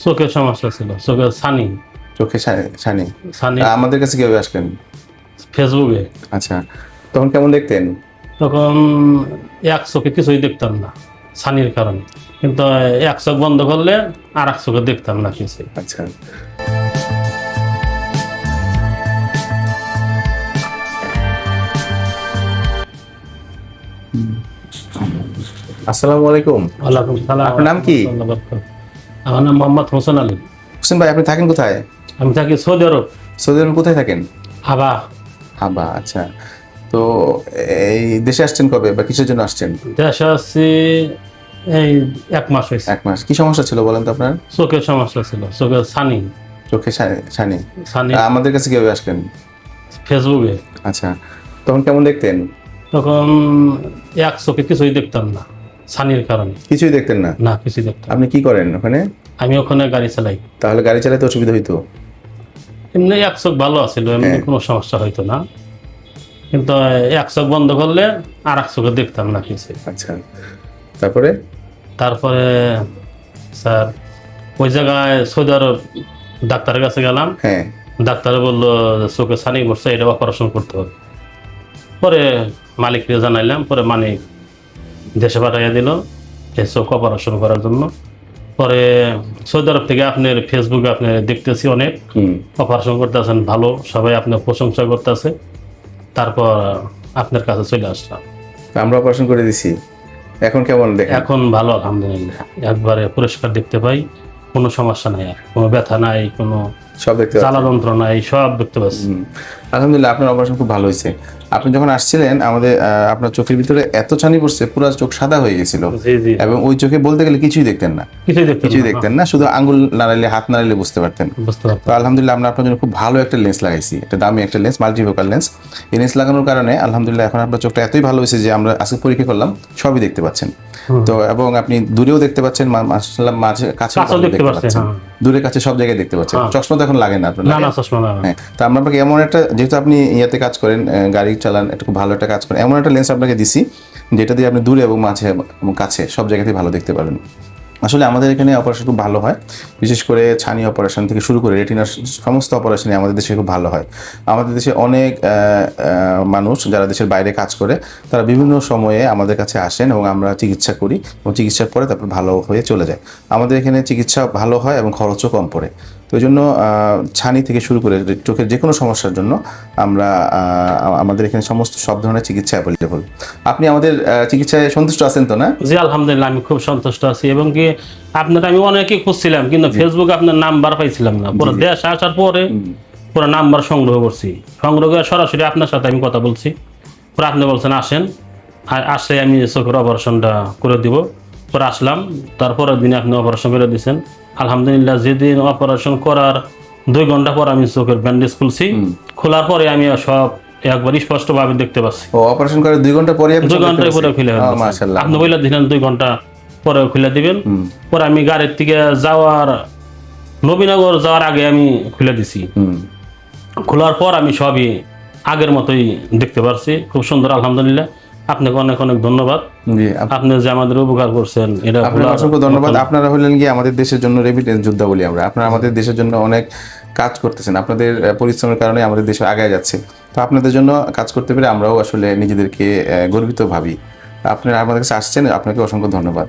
চোখের সমস্যা ছিল, চোখের ছানি। চোখে ছানি। ছানি আমাদের কাছে কিভাবে আসলেন? ফেসবুকে। আচ্ছা, তখন কেমন দেখতেন? তখন এক চোখে কিছুই দেখতাম না ছানির কারণে, কিন্তু এক চোখ বন্ধ করলে আর এক চোখে দেখতাম না কিছু। আচ্ছা, আসসালামু আলাইকুম। ওয়ালাইকুম সালাম। আপনার নাম কি? আমার নাম মোহাম্মদ হোসেন আলী। হোসেন ভাই, আপনি থাকেন কোথায়? আমি থাকি সৌদি আরব। সৌদি আরবে কোথায় থাকেন? হাবা। হাবা। আচ্ছা, তো এই দেশে আসছেন কবে বা কিসের জন্য আসছেন? দেশে আসছি এই 1 মাস হয়েছে। 1 মাস। কি সমস্যা ছিল বলেন তো আপনার? চোখের সমস্যা ছিল, চোখের ছানি। চোখে ছানি। ছানি আমাদের কাছে কিভাবে আসলেন? ফেসবুকে। আচ্ছা, তখন কেমন দেখতেন? তখন এক চোখে কিছুই দেখতাম না ছানির কারণে। কিছুই দেখতেন না? না, কিছুই দেখতাম না। আপনি কি করেন ওখানে? আমি ওখানে গাড়ি চালাই। তাহলে গাড়ি চালাতে অসুবিধা হইতো? এমনি এক চোখ ভালো আছিল, এমনি হ্যাঁ। কোনো সমস্যা হইতো না, কিন্তু এক চোখ বন্ধ করলে আর এক চোখে দেখতাম না কিছু। আচ্ছা, তারপরে? তারপরে স্যার ওই জায়গায় সৌদি আরব ডাক্তারের কাছে গেলাম। হ্যাঁ। ডাক্তারে বললো যে চোখে ছানি পড়ছে, এটা অপারেশন করতে হবে। পরে মালিককে জানাইলাম, পরে মালিক দেশে পাঠাইয়া দিল এই চোখ অপারেশন করার জন্য। পরে সৌদি আরব থেকে আপনার ফেসবুকে আপনি দেখতেছি অনেক অপারেশন করতেছেন, ভালো, সবাই আপনার প্রশংসা করতেছে। তারপর আপনার কাছে চলে আসলাম। আমরা অপারেশন করে দিছি। এখন কেমন দেখেন? এখন ভালো আলহামদুলিল্লাহ, একবারে পরিষ্কার দেখতে পাই, কোনো সমস্যা নাই, আর কোনো ব্যথা নাই, কোনো সব দেখতে জ্বালা যন্ত্রণা নাই, সব দেখতে পাচ্ছি। আলহামদুলিল্লাহ, আপনার অপারেশন খুব ভালো হয়েছে। আপনি যখন আসছিলেন আমাদের আপনার চোখের ভিতরে এত ছানি পড়ছে, পুরো চোখ সাদা হয়ে গেছিল। জি জি, এবং ওই চোখে বলতে গেলে কিছুই দেখতেন না। কিছুই দেখতেন না, শুধু আঙ্গুল নাড়াইলে, হাত নাড়াইলে বুঝতে পারতেন। বুঝতে তো পারতাম। আলহামদুলিল্লাহ, আমরা আপনার জন্য খুব ভালো একটা লেন্স লাগাইছি, একটা দামি একটা লেন্স, মাল্টিফোকাল লেন্স। এই লেন্স লাগানোর কারণে আলহামদুলিল্লাহ এখন আপনার চোখটা এতই ভালো হয়েছে যে আমরা আজকে পরীক্ষা করলাম, সবই দেখতে পাচ্ছেন। তো এবং আপনি দূরেও দেখতে পাচ্ছেন, মাশাআল্লাহ, মাঝে কাছে দেখতে পাচ্ছেন, দূরে কাছে সব জায়গায় দেখতে পাচ্ছেন। চশমা তো এখন লাগে না আপনার? না না, চশমা না। হ্যাঁ, তো আমরা আপনাকে এমন একটা, যেহেতু আপনি ইয়াতে কাজ করেন, গাড়ি চালান, একটা খুব ভালো একটা কাজ করেন, এমন একটা লেন্স আপনাকে দিছি যেটা দিয়ে আপনি দূরে এবং মাঝে এবং কাছে সব জায়গাতেই ভালো দেখতে পারবেন। আসলে আমাদের এখানে অপারেশন খুব ভালো হয়, বিশেষ করে ছানি অপারেশন থেকে শুরু করে রেটিনার সমস্ত অপারেশনই আমাদের দেশে খুব ভালো হয়। আমাদের দেশে অনেক মানুষ যারা দেশের বাইরে কাজ করে, তারা বিভিন্ন সময়ে আমাদের কাছে আসেন এবং আমরা চিকিৎসা করি, এবং চিকিৎসার পরে তারপর ভালো হয়ে চলে যায়। আমাদের এখানে চিকিৎসা ভালো হয় এবং খরচও কম পড়ে। তো এই জন্য ছানি থেকে শুরু করে চোখের যে কোনো সমস্যার জন্য আমরা আমাদের এখানে সব ধরনের চিকিৎসা অ্যাভেলেবল। আপনি আমাদের চিকিৎসায় সন্তুষ্ট আছেন তো? না? জি আলহামদুলিল্লাহ, আমি খুব সন্তুষ্ট আছি। এবং কি আপনার আমি অনেকেই খুঁজছিলাম, কিন্তু ফেসবুকে আপনার নাম্বার পাইছিলাম না। পুরো দেশ আসার পরে পুরো নাম্বার সংগ্রহ করছি, সংগ্রহ করে সরাসরি আপনার সাথে আমি কথা বলছি। পরে আপনি বলছেন আসেন, আর আসলে আমি চোখের অপারেশনটা করে দিব। পরে আসলাম, তারপরের দিনে আপনি অপারেশন করে দিয়েছেন আলহামদুলিল্লাহ। যেদিন অপারেশন করার 2 ঘন্টা পর আমি চোখের ব্যান্ডেজ খুলছি, খোলার পরে আমি সব একবার স্পষ্টভাবে দেখতে পাচ্ছি। ও, অপারেশন করে 2 ঘন্টা পরে? 2 ঘন্টায় পরে খুলে মাশাআল্লাহ, আপনি বলে দিলেন 2 ঘন্টা পরে খুলে দিবেন। পরে আমি গাড়ির থেকে যাওয়ার, নবীনগর যাওয়ার আগে আমি খুলে দিছি। খোলার পর আমি সবই আগের মতোই দেখতে পারছি, খুব সুন্দর আলহামদুলিল্লাহ। আপনাকে অনেক অনেক ধন্যবাদ। জি, আপনি যে আমাদের উপকার করছেন, এটা আপনাকে অসংখ্য ধন্যবাদ। আপনারা হলেন কি আমাদের দেশের জন্য রেমিটেন্স যোদ্ধা বলি আমরা। আপনারা আমাদের দেশের জন্য অনেক কাজ করতেছেন, আপনাদের পরিশ্রমের কারণে আমাদের দেশ আগায় যাচ্ছে। তো আপনাদের জন্য কাজ করতে পেরে আমরাও আসলে নিজেদেরকে গর্বিত ভাবি। আপনারা আমাদের কাছে আসছেন, আপনাকে অসংখ্য ধন্যবাদ।